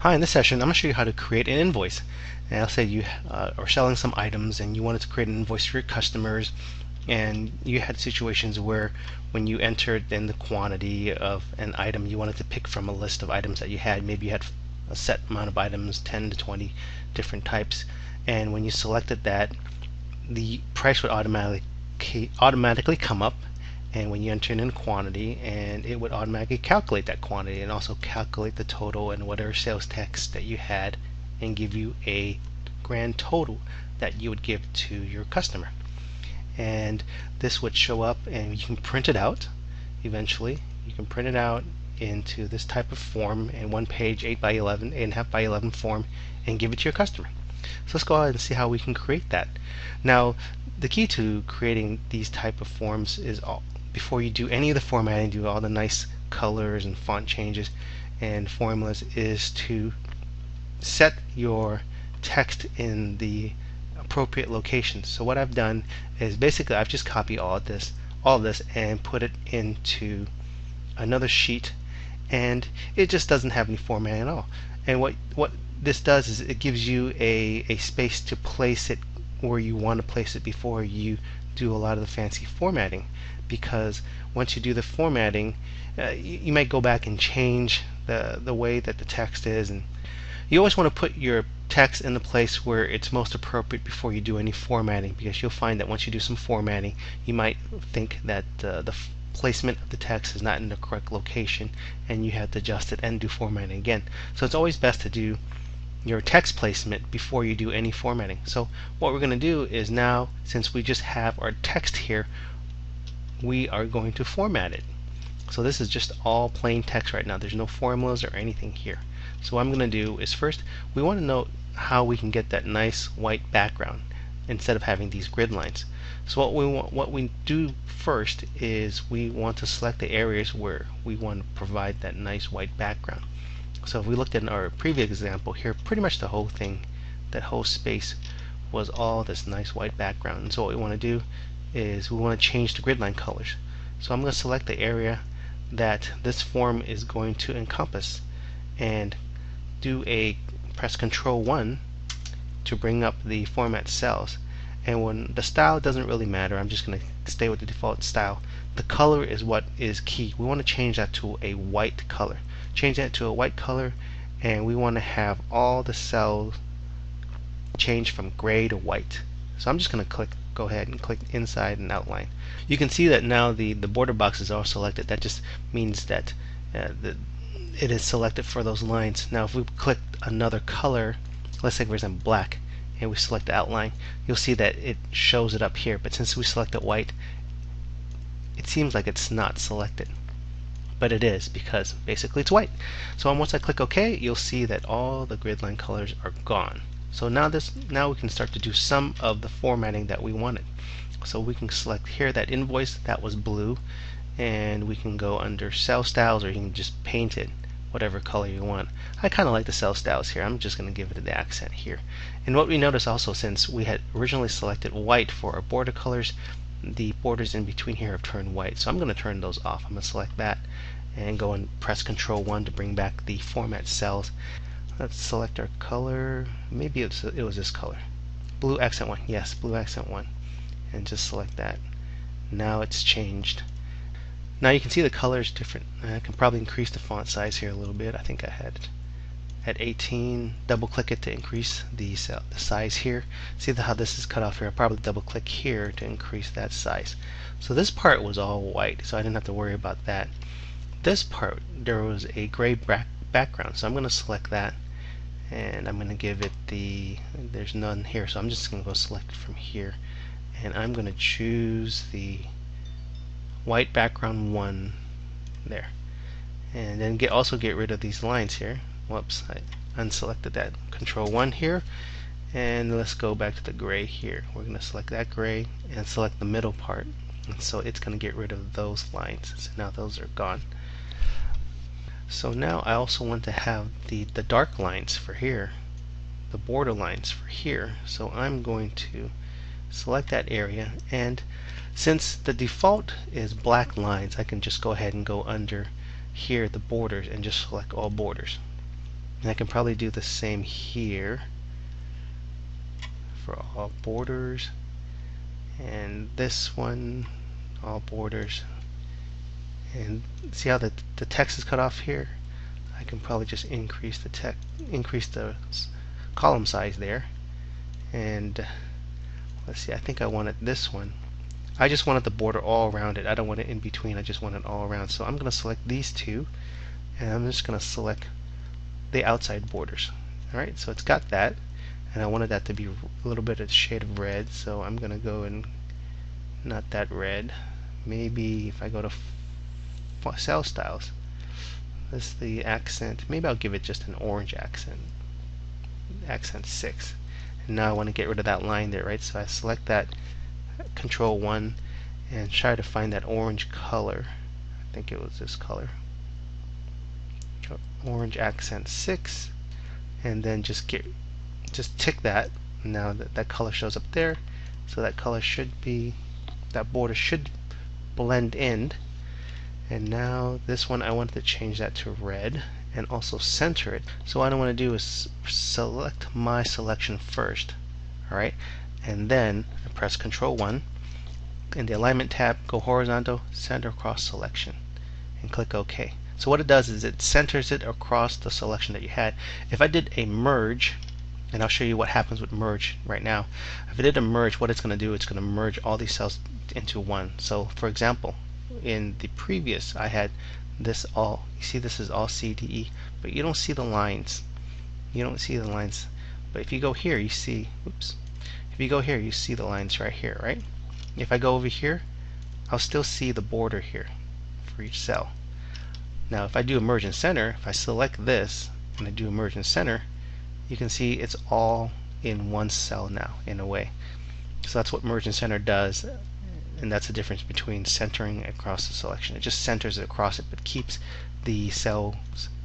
Hi, in this session I'm going to show you how to create an invoice. And I'll say you are selling some items and you wanted to create an invoice for your customers, and you had situations where when you entered in the quantity of an item, you wanted to pick from a list of items that you had. Maybe you had a set amount of items, 10 to 20 different types, and when you selected that, the price would automatically come up, and when you enter in quantity, and it would automatically calculate that quantity and also calculate the total and whatever sales tax that you had and give you a grand total that you would give to your customer. And this would show up, and you can print it out. Eventually you can print it out into this type of form, in one page 8 by 11, 8.5 by 11 form, and give it to your customer. So let's go ahead and see how we can create that. Now, the key to creating these type of forms is before you do any of the formatting, do all the nice colors and font changes and formulas, is to set your text in the appropriate locations. So what I've done is basically I've just copied all of this and put it into another sheet, and it just doesn't have any formatting at all. And what this does is it gives you a space to place it where you want to place it before you do a lot of the fancy formatting, because once you do the formatting, you might go back and change the way that the text is, and you always want to put your text in the place where it's most appropriate before you do any formatting, because you'll find that once you do some formatting, you might think that the placement of the text is not in the correct location, and you have to adjust it and do formatting again. So it's always best to do your text placement before you do any formatting. So what we're going to do is, now since we just have our text here, we are going to format it. So this is just all plain text right now. There's no formulas or anything here. So what I'm going to do is, first we want to know how we can get that nice white background instead of having these grid lines. So what we do first is we want to select the areas where we want to provide that nice white background. So if we looked at our previous example here, pretty much the whole thing, that whole space, was all this nice white background. And so what we want to do is we want to change the grid line colors. So I'm going to select the area that this form is going to encompass and press Control 1 to bring up the format cells. And when the style doesn't really matter, I'm just going to stay with the default style. The color is what is key. We want to change that to a white color. Change that to a white color, and we want to have all the cells change from gray to white. So I'm just going to go ahead and click inside and outline. You can see that now the border boxes are selected. That just means that it is selected for those lines. Now if we click another color, let's say for example black, and we select the outline, you'll see that it shows it up here. But since we selected white, it seems like it's not selected, but it is, because basically it's white. So once I click OK, you'll see that all the grid line colors are gone. So now we can start to do some of the formatting that we wanted. So we can select here that invoice that was blue, and we can go under cell styles, or you can just paint it whatever color you want. I kind of like the cell styles here. I'm just going to give it the accent here. And what we notice also, since we had originally selected white for our border colors, the borders in between here have turned white. So I'm going to turn those off. I'm going to select that and go and press Control 1 to bring back the format cells. Let's select our color. Maybe it was this color. Blue accent 1. Yes, blue accent 1. And just select that. Now it's changed. Now you can see the color is different. I can probably increase the font size here a little bit. I think I had it at 18. Double click it to increase the size here. See how this is cut off here? I'll probably double click here to increase that size. So this part was all white, so I didn't have to worry about that. This part, there was a gray background, so I'm going to select that, and I'm going to give it there's none here, so I'm just going to go select it from here, and I'm going to choose the white background 1 there, and then also get rid of these lines here. Whoops, I unselected that. Control 1 here, and let's go back to the gray here. We're going to select that gray and select the middle part, and so it's going to get rid of those lines. So now those are gone. So now I also want to have the dark lines for here, the border lines for here. So I'm going to select that area, and since the default is black lines, I can just go ahead and go under here the borders and just select all borders. And I can probably do the same here for all borders. And this one, all borders. And see how the text is cut off here? I can probably just increase the column size there. And let's see, I think I wanted this one. I just wanted the border all around it. I don't want it in between. I just want it all around. So I'm going to select these two, and I'm just going to select the outside borders. Alright, so it's got that, and I wanted that to be a little bit of shade of red, so I'm going to go and not that red. Maybe if I go to cell styles, this is the accent. Maybe I'll give it just an orange accent. Accent 6. And now I want to get rid of that line there, right? So I select that, Control 1, and try to find that orange color. I think it was this color. Orange accent 6, and then just tick that. Now that color shows up there, so that color should be, that border should blend in. And now this one I wanted to change that to red and also center it. So what I want to do is select my selection first, alright, and then I press Control 1. In the alignment tab, go horizontal, center across selection, and click OK. So what it does is it centers it across the selection that you had. If I did a merge, and I'll show you what happens with merge right now. If I did a merge, what it's going to do, it's going to merge all these cells into one. So for example, in the previous, I had this all, you see this is all C, D, E, but you don't see the lines. You don't see the lines. But if you go here, you see, oops, if you go here, you see the lines right here, right? If I go over here, I'll still see the border here for each cell. Now if I do a merge and center, if I select this and I do a merge and center, you can see it's all in one cell now, in a way. So that's what merge and center does, and that's the difference between centering across the selection. It just centers it across it, but keeps the cells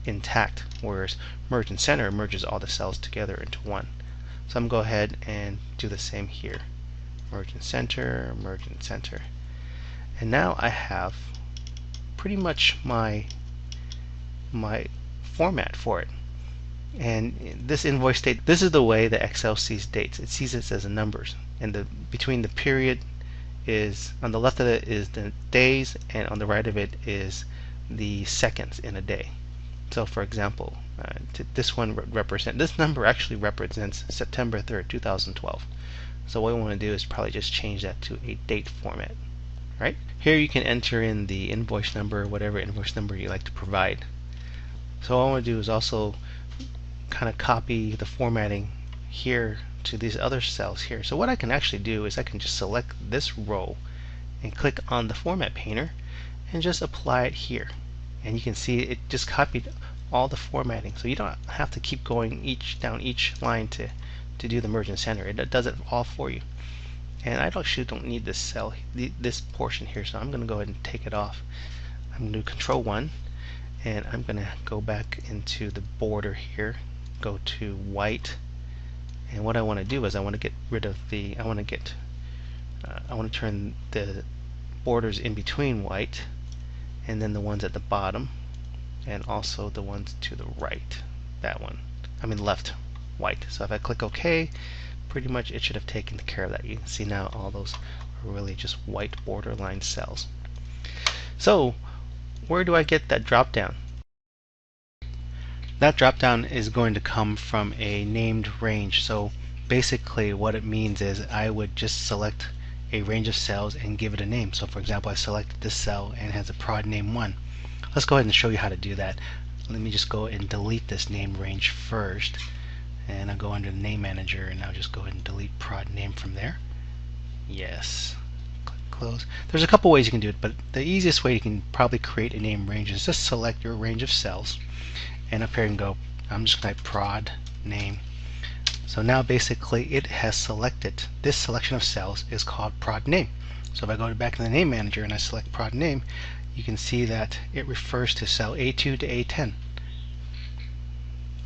intact, whereas merge and center merges all the cells together into one. So I'm going to go ahead and do the same here. Merge and center, merge and center. And now I have pretty much my format for it. And this invoice date, this is the way the Excel sees dates. It sees it as numbers, and between the period is, on the left of it is the days, and on the right of it is the seconds in a day. So for example, this number actually represents September 3rd, 2012. So what we want to do is probably just change that to a date format. Right? Here you can enter in the invoice number, whatever invoice number you like to provide. So all I want to do is also kind of copy the formatting here to these other cells here. So what I can actually do is I can just select this row and click on the format painter and just apply it here. And you can see it just copied all the formatting. So you don't have to keep going down each line to do the merge and center. It does it all for you. And I actually don't need this cell, this portion here, so I'm going to go ahead and take it off. I'm going to do Control 1, and I'm going to go back into the border here, go to white, and what I want to do is I want to get rid of I want to turn the borders in between white, and then the ones at the bottom, and also the ones to the right, that one, left, white. So if I click OK, pretty much it should have taken care of that. You can see now all those are really just white borderline cells. So where do I get that drop down? That drop down is going to come from a named range. So basically what it means is I would just select a range of cells and give it a name. So for example, I selected this cell and it has a prod name 1. Let's go ahead and show you how to do that. Let me just go and delete this name range first, and I'll go under the name manager and I'll just go ahead and delete prod name from there. Yes. Click close. There's a couple ways you can do it, but the easiest way you can probably create a name range is just select your range of cells, and up here you can go, I'm just going to type prod name. So now basically it has selected, this selection of cells is called prod name. So if I go back to the name manager and I select prod name, you can see that it refers to cell A2 to A10.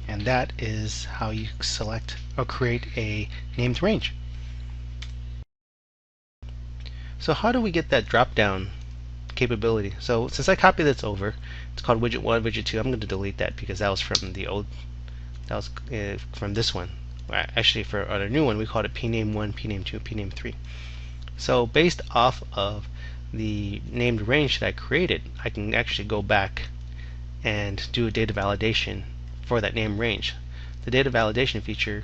And that is how you select or create a named range. So how do we get that drop down capability? So since I copied this over, it's called widget 1, widget 2. I'm going to delete that because that was from the old That was from this one. Actually, for our new one, we called it pname1, pname2, pname3. So based off of the named range that I created, I can actually go back and do a data validation for that name range. The data validation feature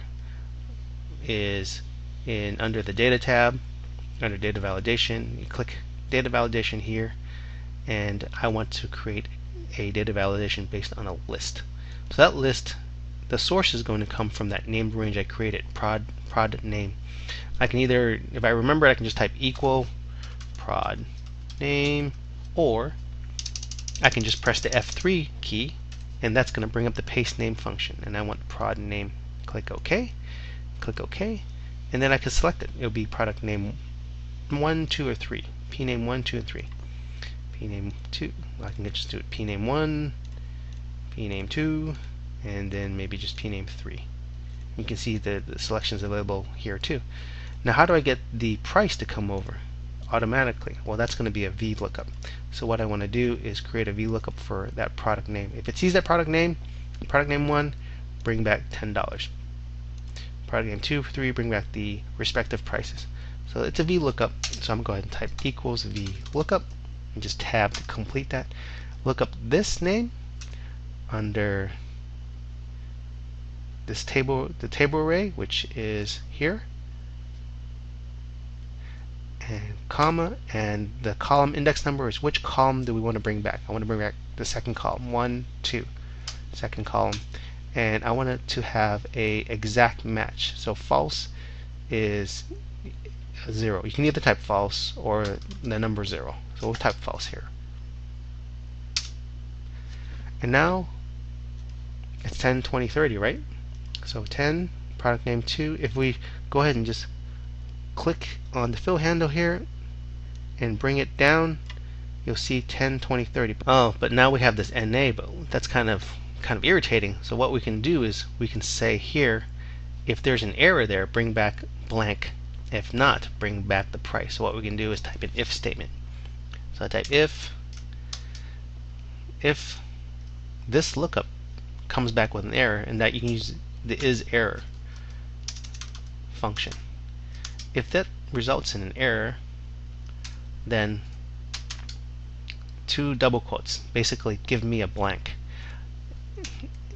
is under the data tab, under data validation. You click data validation here, and I want to create a data validation based on a list. So that list, the source is going to come from that named range I created, prod name. I can either, if I remember, I can just type equal prod name, or I can just press the F3 key, and that's going to bring up the paste name function. And I want prod name. Click OK. Click OK, and then I can select it. It'll be product name 1, 2, or 3. Pname 1, 2, and 3. Pname 2. I can just do it pname 1, pname 2, and then maybe just pname 3. You can see the selections available here too. Now, how do I get the price to come over automatically? Well, that's going to be a VLOOKUP. So what I want to do is create a VLOOKUP for that product name. If it sees that product name 1, bring back $10. Product name 2, 3, bring back the respective prices. So it's a VLOOKUP. So I'm going to go ahead and type equals VLOOKUP and just tab to complete that. Look up this name under this table, the table array, which is here, and comma, and the column index number is which column do we want to bring back. I want to bring back the second column, 1, 2, second column, and I want it to have a exact match. So false is 0. You can either type false or the number 0. So we'll type false here. And now it's 10, 20, 30, right? So 10, product name 2. If we go ahead and just click on the fill handle here and bring it down, you'll see 10, 20, 30. Oh, but now we have this NA, but that's kind of irritating. So what we can do is we can say here, if there's an error there, bring back blank. If not, bring back the price. So what we can do is type an if statement. So I type if this lookup comes back with an error, and that you can use the isError function. If that results in an error, then 2 double quotes, basically give me a blank.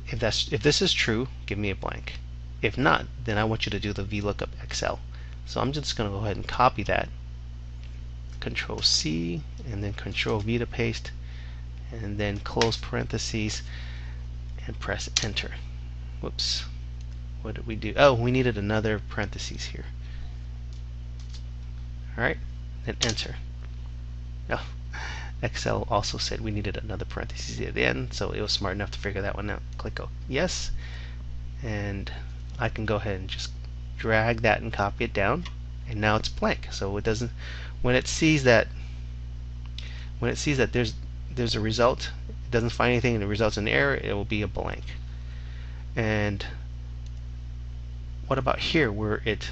If this is true, give me a blank. If not, then I want you to do the VLOOKUP XL. So I'm just going to go ahead and copy that, Control C, and then Control V to paste, and then close parentheses and press enter. Whoops, what did we do? Oh, we needed another parentheses here. Alright, then enter. Oh, Excel also said we needed another parentheses at the end, so it was smart enough to figure that one out. Click yes, and I can go ahead and just drag that and copy it down, and now it's blank. So it doesn't, when it sees that there's a result, it doesn't find anything and it results in an error, it will be a blank. And what about here where it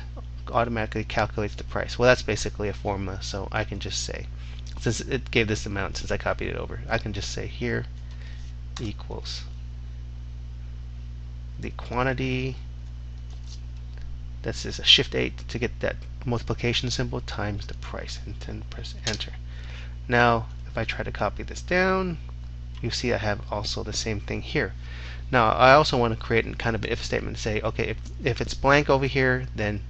automatically calculates the price? Well, that's basically a formula, so I can just say, since it gave this amount since I copied it over, I can just say here equals the quantity, that's just a shift 8 to get that multiplication symbol, times the price, and then press enter. Now if I try to copy this down, you see I have also the same thing here. Now I also want to create kind of an if statement to say, okay, if it's blank over here, then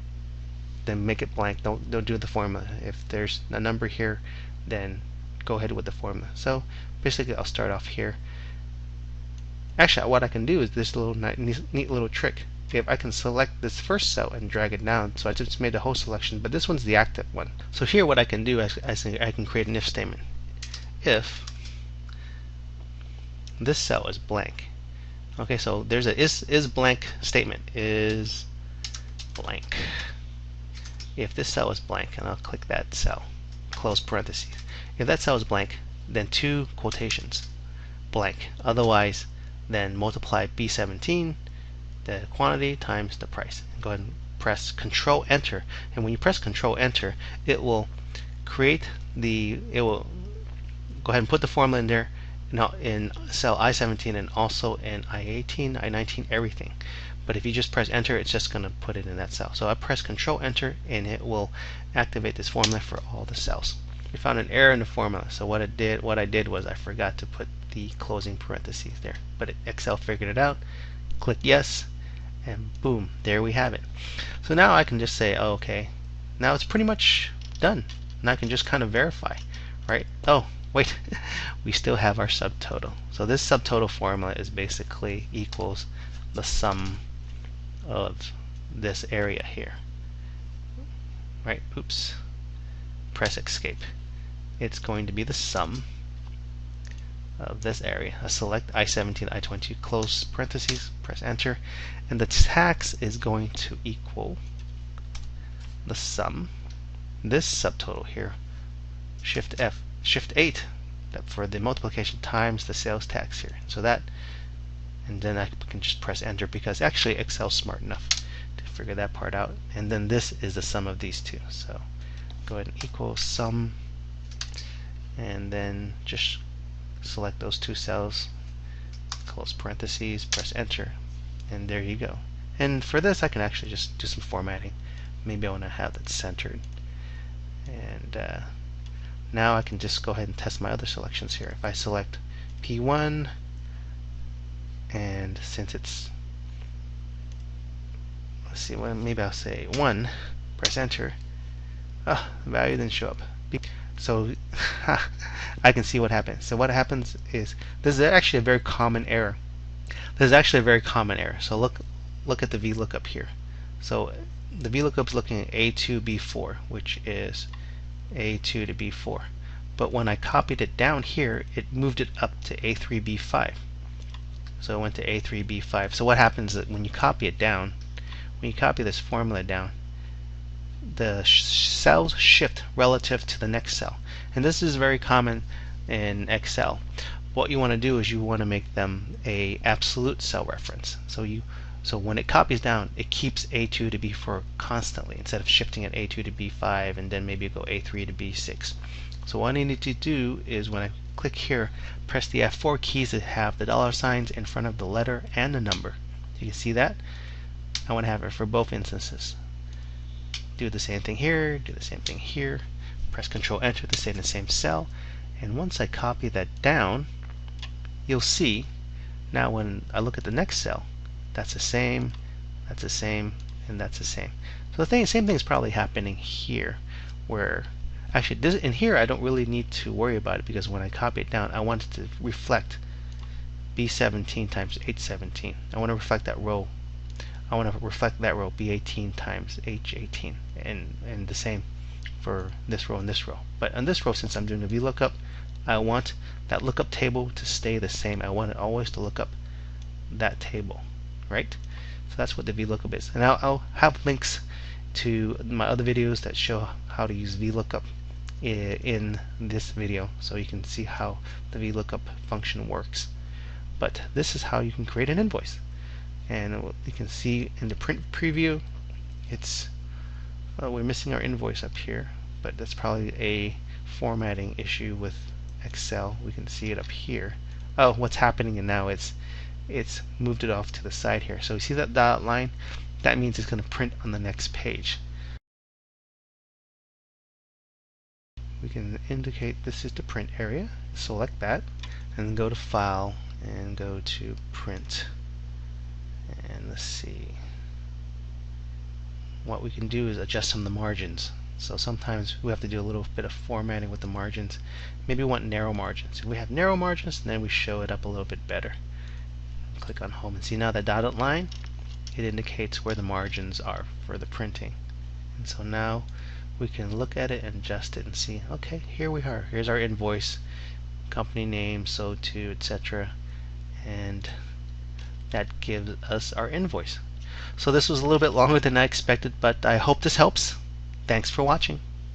make it blank. Don't do the formula. If there's a number here, then go ahead with the formula. So basically I'll start off here. Actually, what I can do is this little neat little trick. If I can select this first cell and drag it down, so I just made the whole selection, but this one's the active one. So here what I can do is I can create an if statement. If this cell is blank. Okay, so there's a is blank statement. Is blank. If this cell is blank, and I'll click that cell, close parentheses. If that cell is blank, then 2 quotations, blank. Otherwise, then multiply B17, the quantity, times the price. And go ahead and press Control Enter. And when you press Control Enter, it will create it will go ahead and put the formula in there, in cell I-17 and also in I-18, I-19, everything. But if you just press enter, it's just going to put it in that cell. So I press control enter and it will activate this formula for all the cells. We found an error in the formula, so what I did was I forgot to put the closing parentheses there. But Excel figured it out. Click yes, and boom, there we have it. So now I can just say, oh, okay, now it's pretty much done. Now I can just kind of verify, right? Oh, wait, we still have our subtotal. So this subtotal formula is basically equals the sum of this area here, right? Oops, press escape. It's going to be the sum of this area. I select I-17, I-22, close parentheses, press enter, and the tax is going to equal the sum, this subtotal here, shift 8, for the multiplication times the sales tax here. So that, and then I can just press enter because actually Excel's smart enough to figure that part out. And then this is the sum of these two. So go ahead and equal sum, and then just select those two cells, close parentheses, press enter, and there you go. And for this I can actually just do some formatting. Maybe I want to have that centered. And now I can just go ahead and test my other selections here. If I select P1, and since it's, let's see, well, maybe I'll say 1, press enter. The value didn't show up. So I can see what happens. So what happens is, this is actually a very common error. This is actually a very common error. So look at the VLOOKUP here. So the VLOOKUP is looking at A2, B4, which is A2 to B4. But when I copied it down here, it moved it up to A3, B5. So it went to A3, B5. So what happens is that when you copy it down, when you copy this formula down, the cells shift relative to the next cell. And this is very common in Excel. What you want to do is you want to make them a absolute cell reference. So when it copies down, it keeps A2 to B4 constantly instead of shifting at A2 to B5 and then maybe go A3 to B6. So what I need to do is when I click here, press the F4 keys that have the dollar signs in front of the letter and the number. You can see that. I want to have it for both instances. Do the same thing here, do the same thing here, press Control Enter to stay in the same cell, and once I copy that down, you'll see now when I look at the next cell, that's the same, and that's the same. So the same thing is probably happening here, where actually in here I don't really need to worry about it because when I copy it down, I want it to reflect B17 times H17. I want to reflect that row. I want to reflect that row B18 times H18, and the same for this row and this row. But on this row, since I'm doing a VLOOKUP, I want that lookup table to stay the same. I want it always to look up that table, right? So that's what the VLOOKUP is. And I'll have links to my other videos that show how to use VLOOKUP in this video, so you can see how the VLOOKUP function works. But this is how you can create an invoice. And you can see in the print preview, it's we're missing our invoice up here, but that's probably a formatting issue with Excel. We can see it up here. Oh, what's happening now? It's moved it off to the side here. So you see that dotted line? That means it's going to print on the next page. We can indicate this is the print area. Select that, and go to File, and go to Print. And let's see. What we can do is adjust some of the margins. So sometimes we have to do a little bit of formatting with the margins. Maybe we want narrow margins. If we have narrow margins, then we show it up a little bit better. Click on Home and see now the dotted line. It indicates where the margins are for the printing. And so now we can look at it and adjust it and see, okay, here we are. Here's our invoice, company name, so to, etc. And that gives us our invoice. So this was a little bit longer than I expected, but I hope this helps. Thanks for watching.